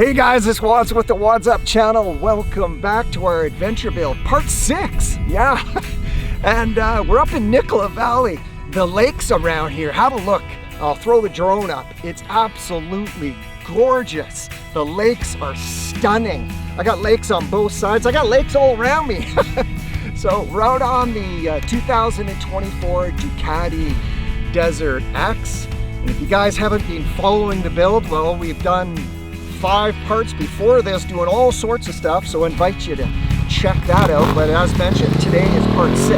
Hey guys, it's WADZ with the WADZ channel. Welcome back to our adventure build, part 6. Yeah, and we're up in Nicola Valley. The lakes around here, have a look. I'll throw the drone up. It's absolutely gorgeous. The lakes are stunning. I got lakes on both sides. I got lakes all around me. So we're out on the 2024 Ducati DesertX. And if you guys haven't been following the build, well, we've done 5 parts before this doing all sorts of stuff, so I invite you to check that out. But as mentioned, today is part 6.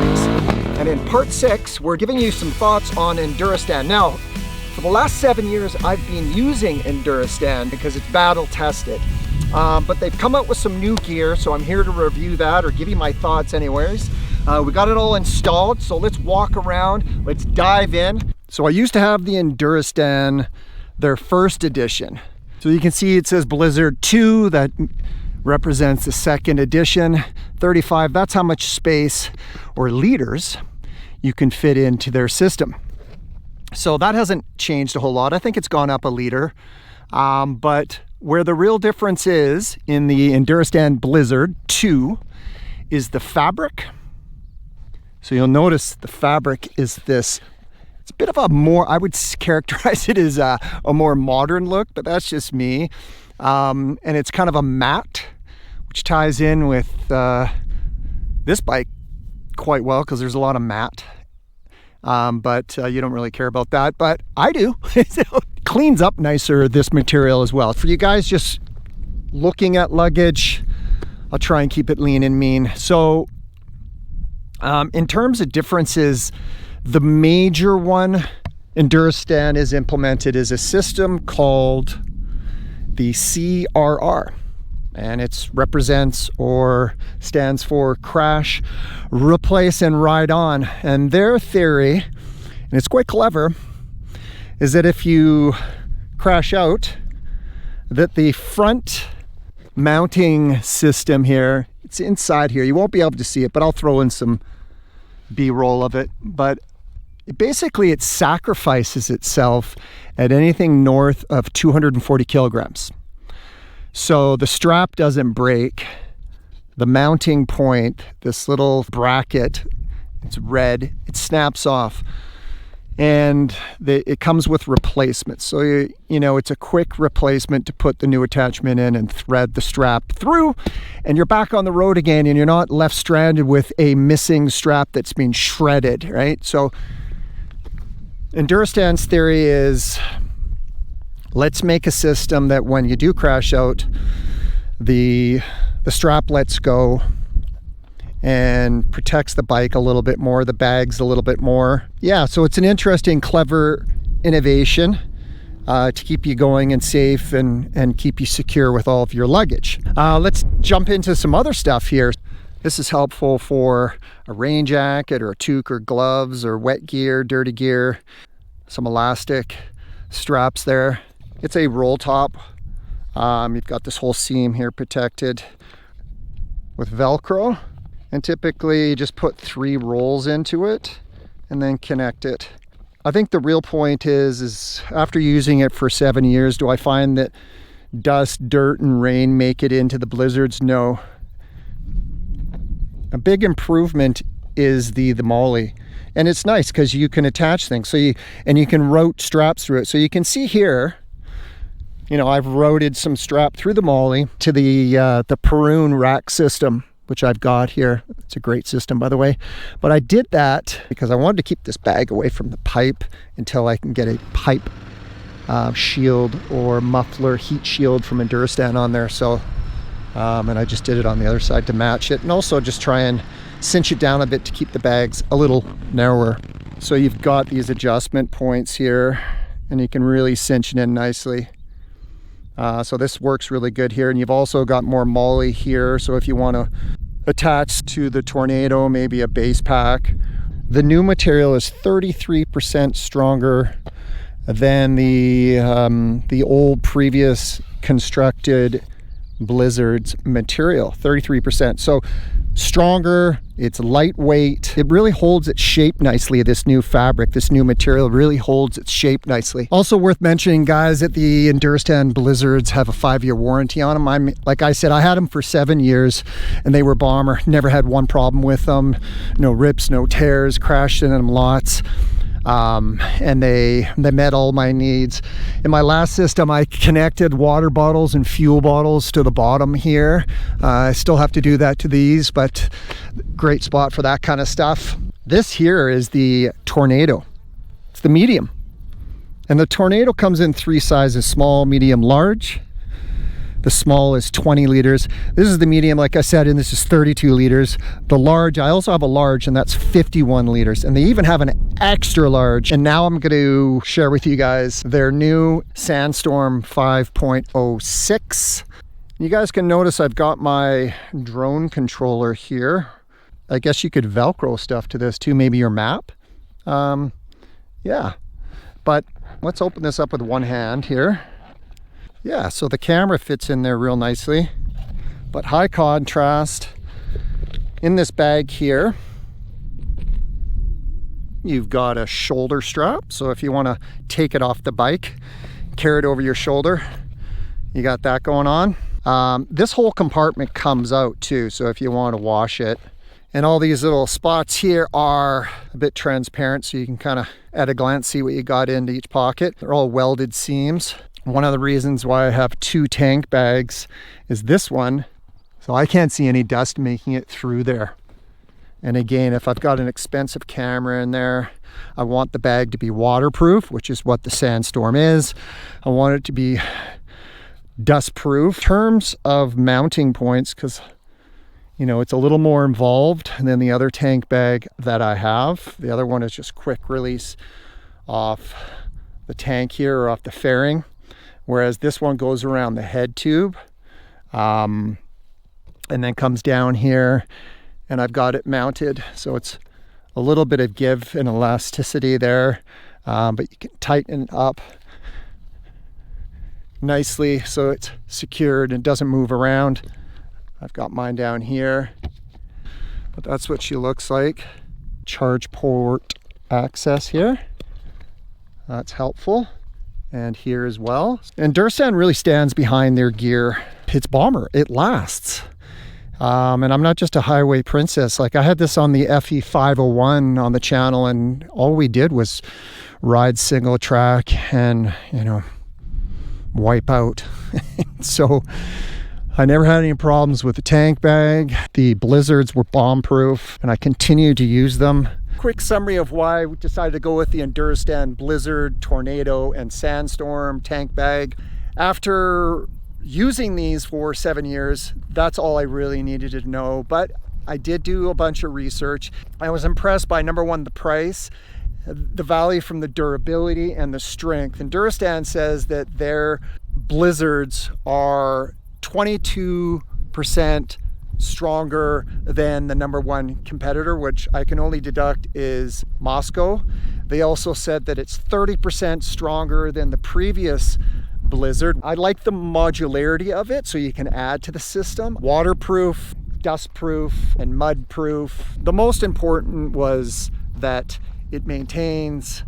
And in part 6, we're giving you some thoughts on Enduristan. Now, for the last 7 years, I've been using Enduristan because it's battle tested. But they've come out with some new gear, so I'm here to review that or give you my thoughts anyways. We got it all installed, so let's walk around, let's dive in. So I used to have the Enduristan, their first edition. So you can see it says Blizzard 2, that represents the second edition. 35, that's how much space or liters you can fit into their system. So that hasn't changed a whole lot. I think it's gone up a liter. But where the real difference is in the Enduristan Blizzard 2 is the fabric. So you'll notice the fabric is this, it's a bit of a more, I would characterize it as a more modern look, but that's just me. And it's kind of a matte, which ties in with this bike quite well because there's a lot of matte. But you don't really care about that, but I do. It cleans up nicer, this material as well. For you guys just looking at luggage, I'll try and keep it lean and mean. So in terms of differences, the major one Enduristan is implemented is a system called the CRR, and it represents or stands for crash, replace, and ride on. And their theory, and it's quite clever, is that if you crash out, that the front mounting system here, it's inside here, you won't be able to see it, but I'll throw in some B-roll of it, but it sacrifices itself at anything north of 240 kilograms. So the strap doesn't break. The mounting point, this little bracket, it's red, it snaps off. And it comes with replacements. So, you know, it's a quick replacement to put the new attachment in and thread the strap through, and you're back on the road again, and you're not left stranded with a missing strap that's been shredded, right? So Enduristan's theory is, let's make a system that when you do crash out, the strap lets go and protects the bike a little bit more, the bags a little bit more. Yeah, so it's an interesting, clever innovation to keep you going and safe and keep you secure with all of your luggage. Let's jump into some other stuff here. This is helpful for a rain jacket or a toque or gloves or wet gear, dirty gear, some elastic straps there. It's a roll top. You've got this whole seam here protected with Velcro. And typically you just put 3 rolls into it and then connect it. I think the real point is after using it for 7 years, do I find that dust, dirt, and rain make it into the Blizzards? No. A big improvement is the MOLLE. And it's nice because you can attach things. So you can route straps through it. So you can see here, you know, I've routed some strap through the MOLLE to the Perun rack system, which I've got here. It's a great system, by the way. But I did that because I wanted to keep this bag away from the pipe until I can get a pipe shield or muffler heat shield from Enduristan on there. So, and I just did it on the other side to match it, and also just try and cinch it down a bit to keep the bags a little narrower. So you've got these adjustment points here, and you can really cinch it in nicely. So this works really good here, and you've also got more MOLLE here, so if you want to attach to the Tornado maybe a base pack. The new material is 33% stronger than the old previous constructed Blizzard's material, 33%. So stronger, it's lightweight. It really holds its shape nicely. This new fabric, this new material really holds its shape nicely. Also worth mentioning, guys, that the Enduristan Blizzards have a 5-year warranty on them. Like I said, I had them for 7 years and they were bomber. Never had one problem with them. No rips, no tears, crashed in them lots. And they met all my needs. In my last system, I connected water bottles and fuel bottles to the bottom here. I still have to do that to these, but great spot for that kind of stuff. This here is the Tornado. It's the medium. And the Tornado comes in 3 sizes: small, medium, large. The small is 20 liters. This is the medium, like I said, and this is 32 liters. The large, I also have a large, and that's 51 liters. And they even have an extra large. And now I'm going to share with you guys their new Sandstorm 5.06. You guys can notice I've got my drone controller here. I guess you could Velcro stuff to this too, maybe your map. Yeah, but let's open this up with one hand here. Yeah, so the camera fits in there real nicely, but high contrast. In this bag here, you've got a shoulder strap. So if you want to take it off the bike, carry it over your shoulder, you got that going on. This whole compartment comes out too, so if you want to wash it. And all these little spots here are a bit transparent, so you can kind of at a glance see what you got into each pocket. They're all welded seams. One of the reasons why I have 2 tank bags is this one, so I can't see any dust making it through there. And again, if I've got an expensive camera in there, I want the bag to be waterproof, which is what the Sandstorm is. I want it to be dust proof. In terms of mounting points, because you know, it's a little more involved than the other tank bag that I have. The other one is just quick release off the tank here or off the fairing. Whereas this one goes around the head tube and then comes down here, and I've got it mounted. So it's a little bit of give and elasticity there, but you can tighten it up nicely so it's secured and doesn't move around. I've got mine down here, but that's what she looks like. Charge port access here. That's helpful. And here as well. Enduristan really stands behind their gear. It's bomber, it lasts. And I'm not just a highway princess. Like, I had this on the FE 501 on the channel, and all we did was ride single track and, you know, wipe out. So I never had any problems with the tank bag. The Blizzards were bomb proof, and I continue to use them. Quick summary of why we decided to go with the Enduristan Blizzard, Tornado, and Sandstorm tank bag. After using these for 7 years, that's all I really needed to know. But I did do a bunch of research. I was impressed by, number one, the price, the value from the durability and the strength. Enduristan says that their Blizzards are 22% stronger than the number one competitor, which I can only deduct is Moscow. They also said that it's 30% stronger than the previous Blizzard. I like the modularity of it, so you can add to the system. Waterproof, dustproof, and mudproof. The most important was that it maintains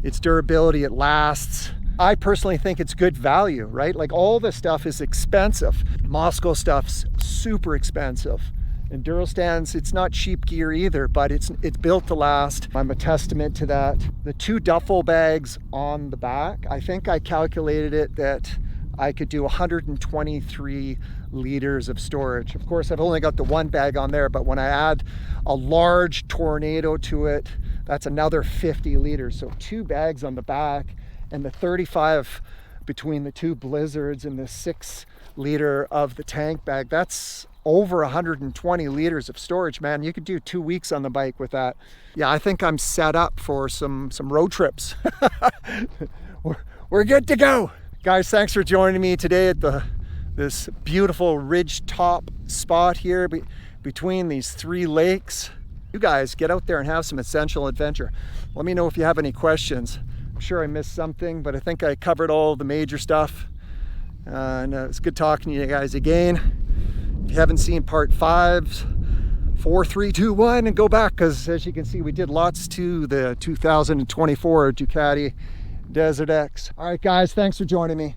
its durability, it lasts. I personally think it's good value, right? Like, all this stuff is expensive. Moscow stuff's super expensive. Enduristan's, it's not cheap gear either, but it's built to last. I'm a testament to that. The 2 duffel bags on the back, I think I calculated it that I could do 123 liters of storage. Of course, I've only got the 1 bag on there, but when I add a large Tornado to it, that's another 50 liters. So 2 bags on the back, and the 35 between the 2 Blizzards and the 6 liter of the tank bag, that's over 120 liters of storage, man. You could do 2 weeks on the bike with that. Yeah, I think I'm set up for some road trips. We're good to go. Guys, thanks for joining me today at this beautiful ridge top spot here between these 3 lakes. You guys get out there and have some essential adventure. Let me know if you have any questions. I'm sure I missed something, but I think I covered all the major stuff. And it's good talking to you guys again. If you haven't seen part 5's 4, 3, 2, 1, and go back, because as you can see, we did lots to the 2024 Ducati DesertX. All right, guys, thanks for joining me.